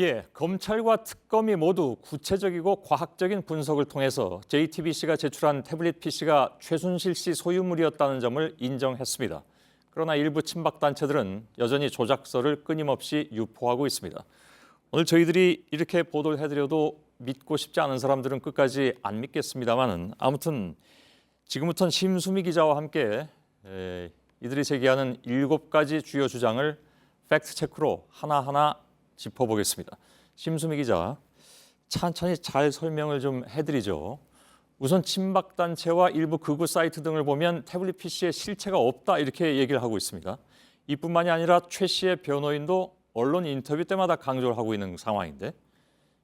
예, 검찰과 특검이 모두 구체적이고 과학적인 분석을 통해서 JTBC가 제출한 태블릿 PC가 최순실 씨 소유물이었다는 점을 인정했습니다. 그러나 일부 친박 단체들은 여전히 조작서를 끊임없이 유포하고 있습니다. 오늘 저희들이 이렇게 보도를 해드려도 믿고 싶지 않은 사람들은 끝까지 안 믿겠습니다만은 아무튼 지금부터는 심수미 기자와 함께 이들이 제기하는 7가지 주요 주장을 팩트체크로 하나하나 짚어보겠습니다. 심수미 기자, 천천히 잘 설명을 좀 해드리죠. 우선 친박단체와 일부 극우 사이트 등을 보면 태블릿 PC에 실체가 없다 이렇게 얘기를 하고 있습니다. 이뿐만이 아니라 최 씨의 변호인도 언론 인터뷰 때마다 강조를 하고 있는 상황인데.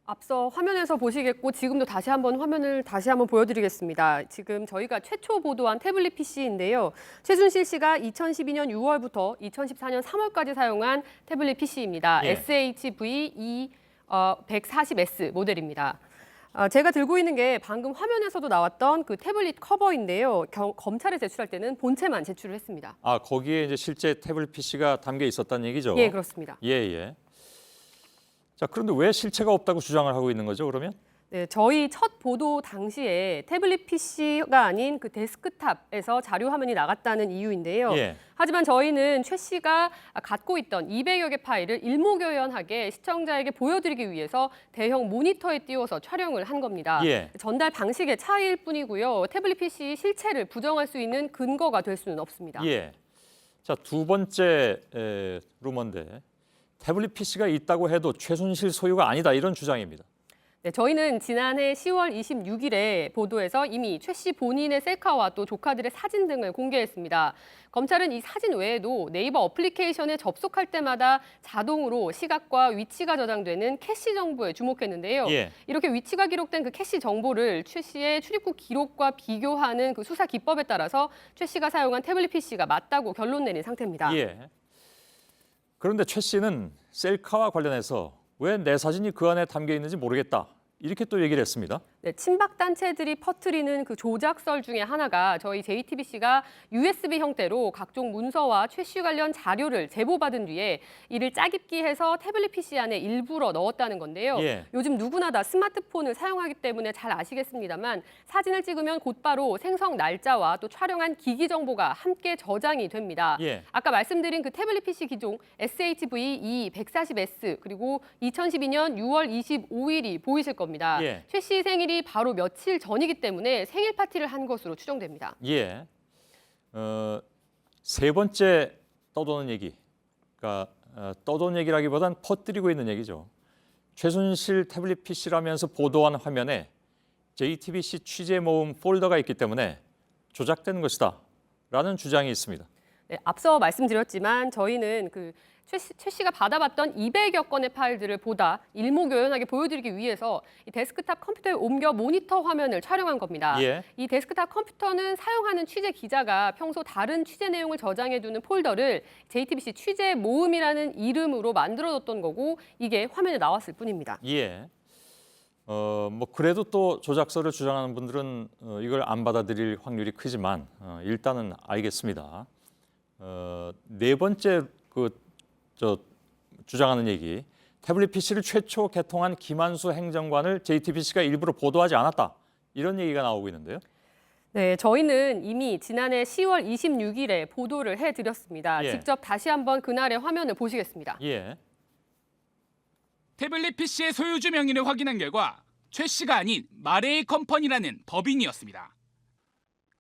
앞서 화면에서 보시겠고 지금도 화면을 다시 한번 보여드리겠습니다. 지금 저희가 최초 보도한 태블릿 PC인데요. 최순실 씨가 2012년 6월부터 2014년 3월까지 사용한 태블릿 PC입니다. 예. SHV-140S 모델입니다. 제가 들고 있는 게 방금 화면에서도 나왔던 그 태블릿 커버인데요. 검찰에 제출할 때는 본체만 제출을 했습니다. 아, 거기에 이제 실제 태블릿 PC가 담겨 있었다는 얘기죠? 예, 그렇습니다. 예. 자, 그런데 왜 실체가 없다고 주장을 하고 있는 거죠, 그러면? 네, 저희 첫 보도 당시에 태블릿 PC가 아닌 그 데스크탑에서 자료 화면이 나갔다는 이유인데요. 예. 하지만 저희는 최 씨가 갖고 있던 200여 개 파일을 일목요연하게 시청자에게 보여드리기 위해서 대형 모니터에 띄워서 촬영을 한 겁니다. 예. 전달 방식의 차이일 뿐이고요. 태블릿 PC 실체를 부정할 수 있는 근거가 될 수는 없습니다. 예. 자, 두 번째 루머인데 태블릿 PC가 있다고 해도 최순실 소유가 아니다 이런 주장입니다. 네, 저희는 지난해 10월 26일에 보도에서 이미 최 씨 본인의 셀카와 또 조카들의 사진 등을 공개했습니다. 검찰은 이 사진 외에도 네이버 어플리케이션에 접속할 때마다 자동으로 시각과 위치가 저장되는 캐시 정보에 주목했는데요. 예. 이렇게 위치가 기록된 그 캐시 정보를 최 씨의 출입국 기록과 비교하는 그 수사 기법에 따라서 최 씨가 사용한 태블릿 PC가 맞다고 결론 내린 상태입니다. 예. 그런데 최 씨는 셀카와 관련해서 왜 내 사진이 그 안에 담겨 있는지 모르겠다. 이렇게 또 얘기를 했습니다. 네, 친박 단체들이 퍼뜨리는 그 조작설 중에 하나가 저희 JTBC가 USB 형태로 각종 문서와 최 씨 관련 자료를 제보받은 뒤에 이를 짜깁기해서 태블릿 PC 안에 일부러 넣었다는 건데요. 예. 요즘 누구나 다 스마트폰을 사용하기 때문에 잘 아시겠습니다만 사진을 찍으면 곧바로 생성 날짜와 또 촬영한 기기 정보가 함께 저장이 됩니다. 예. 아까 말씀드린 그 태블릿 PC 기종 SHV-140S 그리고 2012년 6월 25일이 보이실 겁니다. 예. 최 씨 생일이 바로 며칠 전이기 때문에 생일 파티를 한 것으로 추정됩니다. 예. 세 번째 떠도는 얘기. 그러니까 떠도는 얘기라기보단 퍼뜨리고 있는 얘기죠. 최순실 태블릿 PC라면서 보도한 화면에 JTBC 취재 모음 폴더가 있기 때문에 조작된 것이다. 라는 주장이 있습니다. 네, 앞서 말씀드렸지만 저희는 최 씨가 받아봤던 200여 건의 파일들을 보다 일목요연하게 보여드리기 위해서 이 데스크탑 컴퓨터에 옮겨 모니터 화면을 촬영한 겁니다. 예. 이 데스크탑 컴퓨터는 사용하는 취재 기자가 평소 다른 취재 내용을 저장해두는 폴더를 JTBC 취재 모음이라는 이름으로 만들어뒀던 거고 이게 화면에 나왔을 뿐입니다. 예. 뭐 그래도 또 조작서를 주장하는 분들은 이걸 안 받아들일 확률이 크지만 일단은 알겠습니다. 네 번째 주장하는 얘기, 태블릿 PC를 최초 개통한 김한수 행정관을 JTBC가 일부러 보도하지 않았다. 이런 얘기가 나오고 있는데요. 네, 저희는 이미 지난해 10월 26일에 보도를 해드렸습니다. 예. 직접 다시 한번 그날의 화면을 보시겠습니다. 예. 태블릿 PC의 소유주 명의를 확인한 결과 최 씨가 아닌 마레이 컴퍼니라는 법인이었습니다.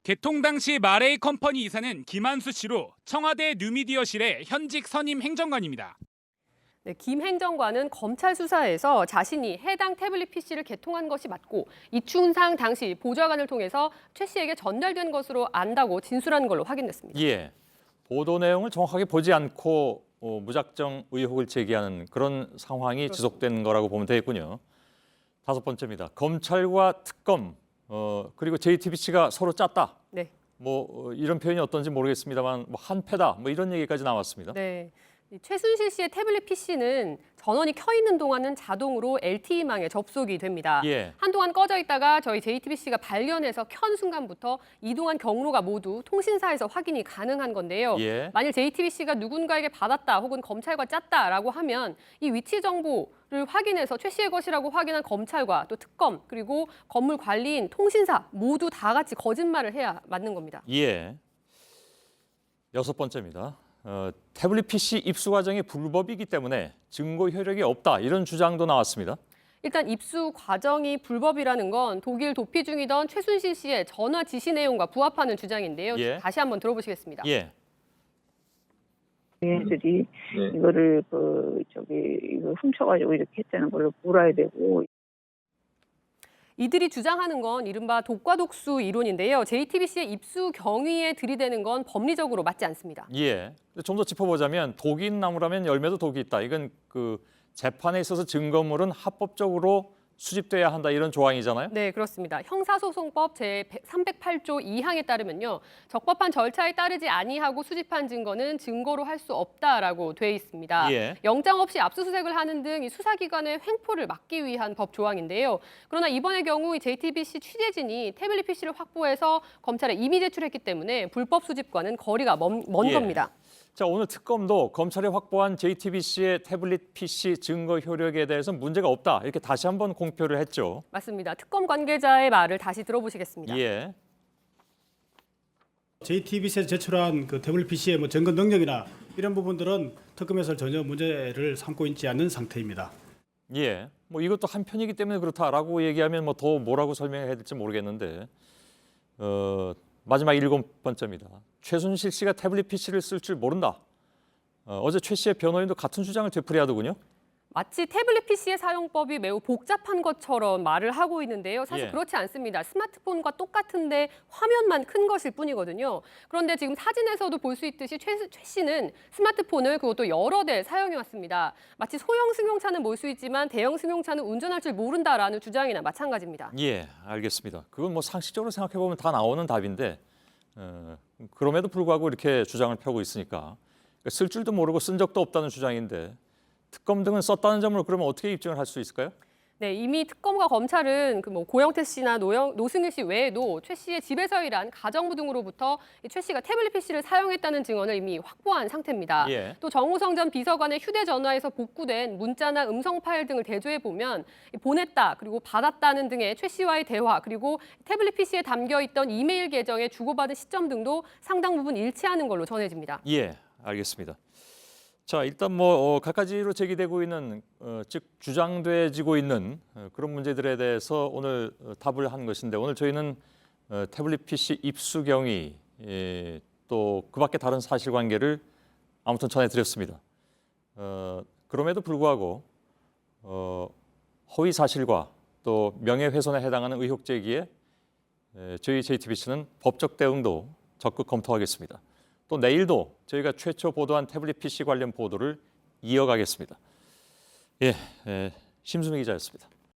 개통 당시 마레이 컴퍼니 이사는 김한수 씨로 청와대 뉴미디어실의 현직 선임 행정관입니다. 네, 김 행정관은 검찰 수사에서 자신이 해당 태블릿 PC를 개통한 것이 맞고 이춘상 당시 보좌관을 통해서 최 씨에게 전달된 것으로 안다고 진술한 걸로 확인됐습니다. 예. 보도 내용을 정확하게 보지 않고 무작정 의혹을 제기하는 그런 상황이 지속된 거라고 보면 되겠군요. 다섯 번째입니다. 검찰과 특검 그리고 JTBC가 서로 짰다. 네. 뭐 이런 표현이 어떤지 모르겠습니다만 뭐 한패다. 뭐 이런 얘기까지 나왔습니다. 네. 이 최순실 씨의 태블릿 PC는 전원이 켜 있는 동안은 자동으로 LTE망에 접속이 됩니다. 예. 한동안 꺼져 있다가 저희 JTBC가 발견해서 켠 순간부터 이동한 경로가 모두 통신사에서 확인이 가능한 건데요. 예. 만일 JTBC가 누군가에게 받았다 혹은 검찰과 짰다라고 하면 이 위치 정보를 확인해서 최 씨의 것이라고 확인한 검찰과 또 특검 그리고 건물 관리인 통신사 모두 다 같이 거짓말을 해야 맞는 겁니다. 예. 6번째입니다. 태블릿 PC 입수 과정이 불법이기 때문에 증거 효력이 없다 이런 주장도 나왔습니다. 일단 입수 과정이 불법이라는 건 독일 도피 중이던 최순실 씨의 전화 지시 내용과 부합하는 주장인데요. 예. 다시 한번 들어보시겠습니다. 예. 얘네들이 이거를 이거 훔쳐가지고 이렇게 했다는 걸로 몰아야 되고. 이들이 주장하는 건 이른바 독과 독수 이론인데요. JTBC의 입수 경위에 들이대는 건 법리적으로 맞지 않습니다. 예. 좀 더 짚어보자면 독이 있는 나무라면 열매도 독이 있다. 이건 그 재판에 있어서 증거물은 합법적으로 수집돼야 한다 이런 조항이잖아요. 네, 그렇습니다. 형사소송법 제308조 2항에 따르면요. 적법한 절차에 따르지 아니하고 수집한 증거는 증거로 할 수 없다라고 돼 있습니다. 예. 영장 없이 압수수색을 하는 등 이 수사기관의 횡포를 막기 위한 법 조항인데요. 그러나 이번의 경우 이 JTBC 취재진이 태블릿 PC를 확보해서 검찰에 이미 제출했기 때문에 불법 수집과는 거리가 먼 예. 겁니다. 자, 오늘 특검도 검찰이 확보한 JTBC의 태블릿 PC 증거 효력에 대해서 문제가 없다 이렇게 다시 한번 공표를 했죠. 맞습니다. 특검 관계자의 말을 다시 들어보시겠습니다. 예. JTBC에서 제출한 그 태블릿 PC의 뭐 점검 능력이나 이런 부분들은 특검에서 전혀 문제를 삼고 있지 않는 상태입니다. 예. 뭐 이것도 한 편이기 때문에 그렇다라고 얘기하면 뭐 더 뭐라고 설명해야 될지 모르겠는데 마지막 7번째입니다. 최순실 씨가 태블릿 PC를 쓸 줄 모른다. 어제 최 씨의 변호인도 같은 주장을 되풀이하더군요. 마치 태블릿 PC의 사용법이 매우 복잡한 것처럼 말을 하고 있는데요. 사실 예. 그렇지 않습니다. 스마트폰과 똑같은데 화면만 큰 것일 뿐이거든요. 그런데 지금 사진에서도 볼 수 있듯이 최 씨는 스마트폰을 그것도 여러 대 사용해 왔습니다. 마치 소형 승용차는 몰 수 있지만 대형 승용차는 운전할 줄 모른다라는 주장이나 마찬가지입니다. 예, 알겠습니다. 그건 뭐 상식적으로 생각해 보면 다 나오는 답인데 그럼에도 불구하고 이렇게 주장을 펴고 있으니까 쓸 줄도 모르고 쓴 적도 없다는 주장인데 특검 등은 썼다는 점을 그러면 어떻게 입증을 할 수 있을까요? 네, 이미 특검과 검찰은 그 뭐 고영태 씨나 노승일 씨 외에도 최 씨의 집에서 일한 가정부 등으로부터 최 씨가 태블릿 PC를 사용했다는 증언을 이미 확보한 상태입니다. 예. 또 정우성 전 비서관의 휴대전화에서 복구된 문자나 음성 파일 등을 대조해 보면 보냈다 그리고 받았다는 등의 최 씨와의 대화 그리고 태블릿 PC에 담겨 있던 이메일 계정의 주고받은 시점 등도 상당 부분 일치하는 걸로 전해집니다. 예, 알겠습니다. 자, 일단 뭐 갖가지로 제기되고 있는 즉 주장되지고 있는 그런 문제들에 대해서 오늘 답을 한 것인데 오늘 저희는 태블릿 PC 입수 경위 또 그밖에 다른 사실관계를 아무튼 전해드렸습니다. 그럼에도 불구하고 허위 사실과 또 명예훼손에 해당하는 의혹 제기에 저희 JTBC는 법적 대응도 적극 검토하겠습니다. 또 내일도 저희가 최초 보도한 태블릿 PC 관련 보도를 이어가겠습니다. 예, 심수미 기자였습니다.